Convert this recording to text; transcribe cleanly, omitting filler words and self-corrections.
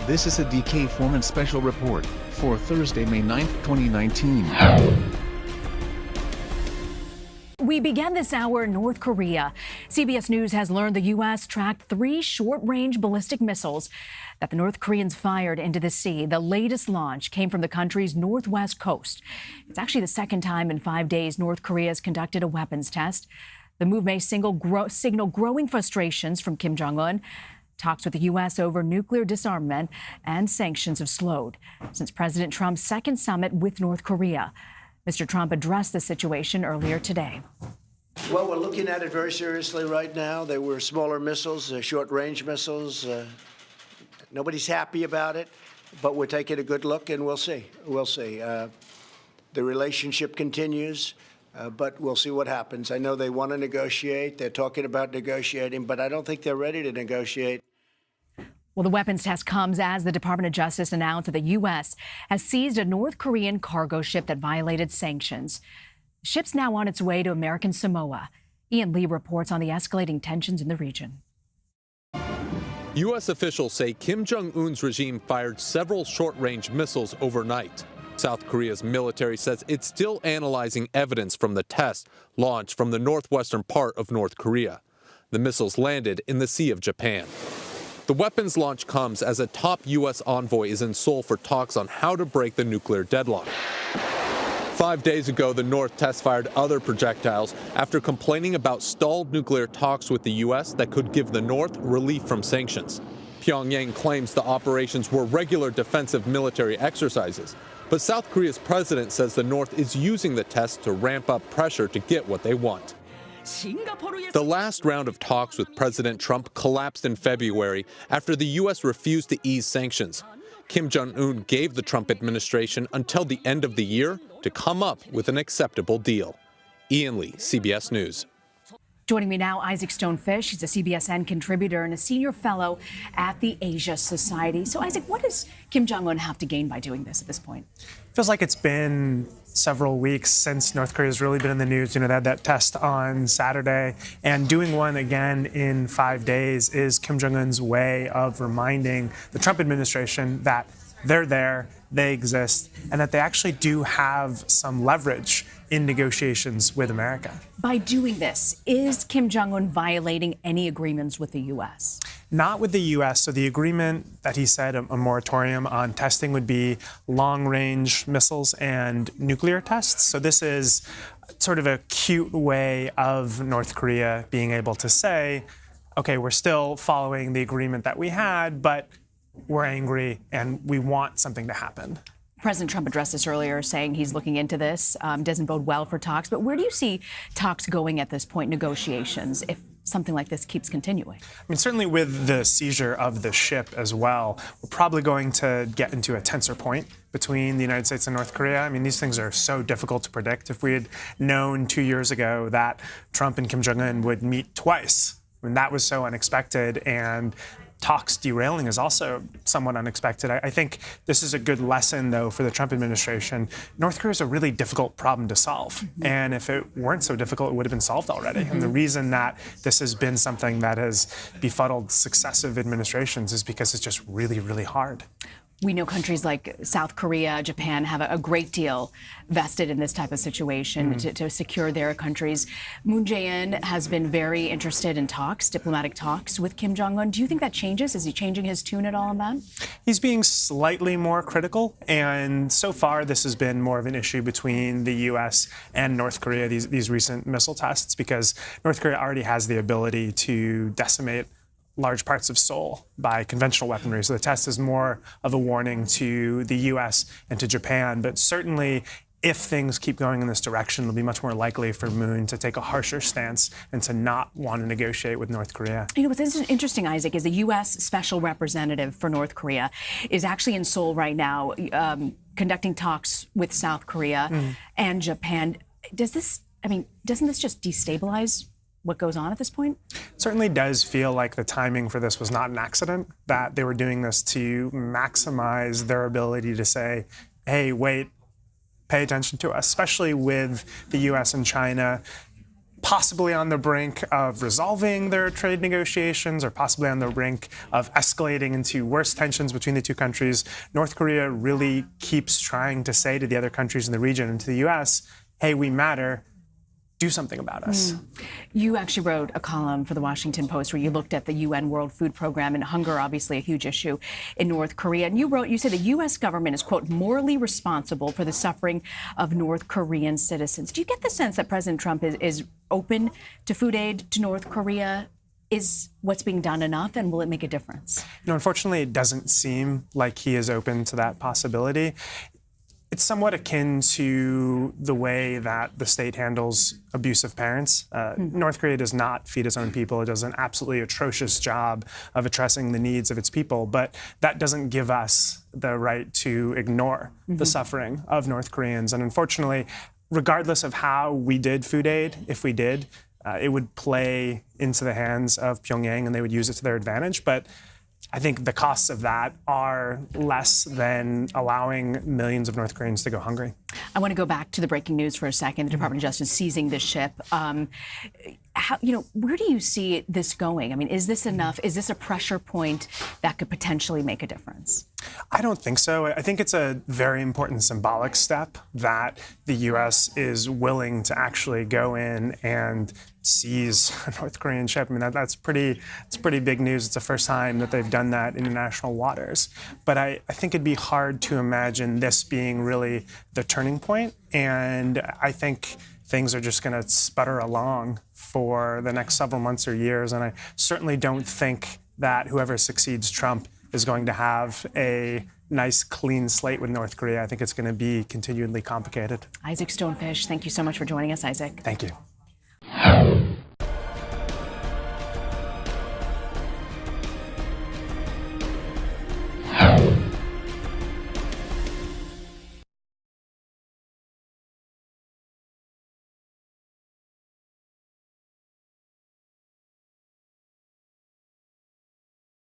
This is a DK Foreman special report for Thursday, May 9, 2019. We began this hour in North Korea. CBS News has learned the U.S. tracked 3 short-range ballistic missiles that the North Koreans fired into the sea. The latest launch came from the country's northwest coast. It's actually the second time in 5 days North Korea has conducted a weapons test. The move may signal growing frustrations from Kim Jong-un. Talks with the U.S. over nuclear disarmament and sanctions have slowed since President Trump's second summit with North Korea. Mr. Trump addressed the situation earlier today. Well, we're looking at it very seriously right now. They were smaller missiles, short-range missiles. Nobody's happy about it, but we're taking a good look, and we'll see. We'll see. The relationship continues, but we'll see what happens. I know they want to negotiate. They're talking about negotiating, but I don't think they're ready to negotiate. Well, the weapons test comes as the Department of Justice announced that the U.S. has seized a North Korean cargo ship that violated sanctions. The ship's now on its way to American Samoa. Ian Lee reports on the escalating tensions in the region. U.S. officials say Kim Jong-un's regime fired several short-range missiles overnight. South Korea's military says it's still analyzing evidence from the test launched from the northwestern part of North Korea. The missiles landed in the Sea of Japan. The weapons launch comes as a top U.S. envoy is in Seoul for talks on how to break the nuclear deadlock. 5 days ago, the North test-fired other projectiles after complaining about stalled nuclear talks with the U.S. that could give the North relief from sanctions. Pyongyang claims the operations were regular defensive military exercises, but South Korea's president says the North is using the test to ramp up pressure to get what they want. The last round of talks with President Trump collapsed in February after the U.S. refused to ease sanctions. Kim Jong-un gave the Trump administration until the end of the year to come up with an acceptable deal. Ian Lee, CBS News. Joining me now, Isaac Stonefish. He's a CBSN contributor and a senior fellow at the Asia Society. So, Isaac, what does Kim Jong-un have to gain by doing this at this point? Feels like it's been several weeks since North Korea's really been in the news. You know, they had that test on Saturday, and doing one again in 5 days is Kim Jong-un's way of reminding the Trump administration that they're there, they exist, and that they actually do have some leverage in negotiations with America. By doing this, is Kim Jong-un violating any agreements with the U.S.? Not with the U.S. So the agreement that he said a moratorium on testing would be long-range missiles and nuclear tests. So this is sort of a cute way of North Korea being able to say, okay, we're still following the agreement that we had, but we're angry and we want something to happen. President Trump addressed this earlier, saying he's looking into this. Doesn't bode well for talks. But where do you see talks going at this point, negotiations, if something like this keeps continuing? I mean, certainly with the seizure of the ship as well, we're probably going to get into a tenser point between the United States and North Korea. I mean, these things are so difficult to predict. If we had known 2 years ago that Trump and Kim Jong-un would meet twice, I mean, that was so unexpected, and talks derailing is also somewhat unexpected. I think this is a good lesson, though, for the Trump administration. North Korea is a really difficult problem to solve. And if it weren't so difficult, it would have been solved already. And the reason that this has been something that has befuddled successive administrations is because it's just really, really hard. We know countries like South Korea, Japan have a great deal vested in this type of situation to secure their countries. Moon Jae-in has been very interested in talks, diplomatic talks with Kim Jong-un. Do you think that changes? Is he changing his tune at all on that? He's being slightly more critical. And so far, this has been more of an issue between the U.S. and North Korea, these recent missile tests, because North Korea already has the ability to decimate large parts of Seoul by conventional weaponry. So the test is more of a warning to the U.S. and to Japan. But certainly, if things keep going in this direction, it'll be much more likely for Moon to take a harsher stance and to not want to negotiate with North Korea. You know, what's interesting, Isaac, is the U.S. Special Representative for North Korea is actually in Seoul right now conducting talks with South Korea and Japan. Doesn't this just destabilize what goes on at this point? It certainly does feel like the timing for this was not an accident, that they were doing this to maximize their ability to say, hey, wait, pay attention to us, especially with the U.S. and China possibly on the brink of resolving their trade negotiations or possibly on the brink of escalating into worse tensions between the two countries. North Korea really keeps trying to say to the other countries in the region and to the U.S., hey, we matter. Do something about us. You actually wrote a column for the Washington Post where you looked at the UN World Food Program and hunger, obviously a huge issue in North Korea. And you said the U.S. government is, quote, morally responsible for the suffering of North Korean citizens. Do you get the sense that President Trump is open to food aid to North Korea? Is what's being done enough, and will it make a difference? Unfortunately, it doesn't seem like he is open to that possibility. It's somewhat akin to the way that the state handles abusive parents. North Korea does not feed its own people. It does an absolutely atrocious job of addressing the needs of its people, but that doesn't give us the right to ignore the suffering of North Koreans. And unfortunately, regardless of how we did food aid, if we did, it would play into the hands of Pyongyang and they would use it to their advantage. But I think the costs of that are less than allowing millions of North Koreans to go hungry. I want to go back to the breaking news for a second. The Department of Justice seizing this ship. Where do you see this going? I mean, is this enough? Is this a pressure point that could potentially make a difference? I don't think so. I think it's a very important symbolic step that the U.S. is willing to actually go in and seize a North Korean ship. I mean, it's pretty big news. It's the first time that they've done that in international waters. But I think it'd be hard to imagine this being really the turning point. And I think things are just going to sputter along for the next several months or years. And I certainly don't think that whoever succeeds Trump is going to have a nice, clean slate with North Korea. I think it's going to be continually complicated. Isaac Stonefish, thank you so much for joining us, Isaac. Thank you.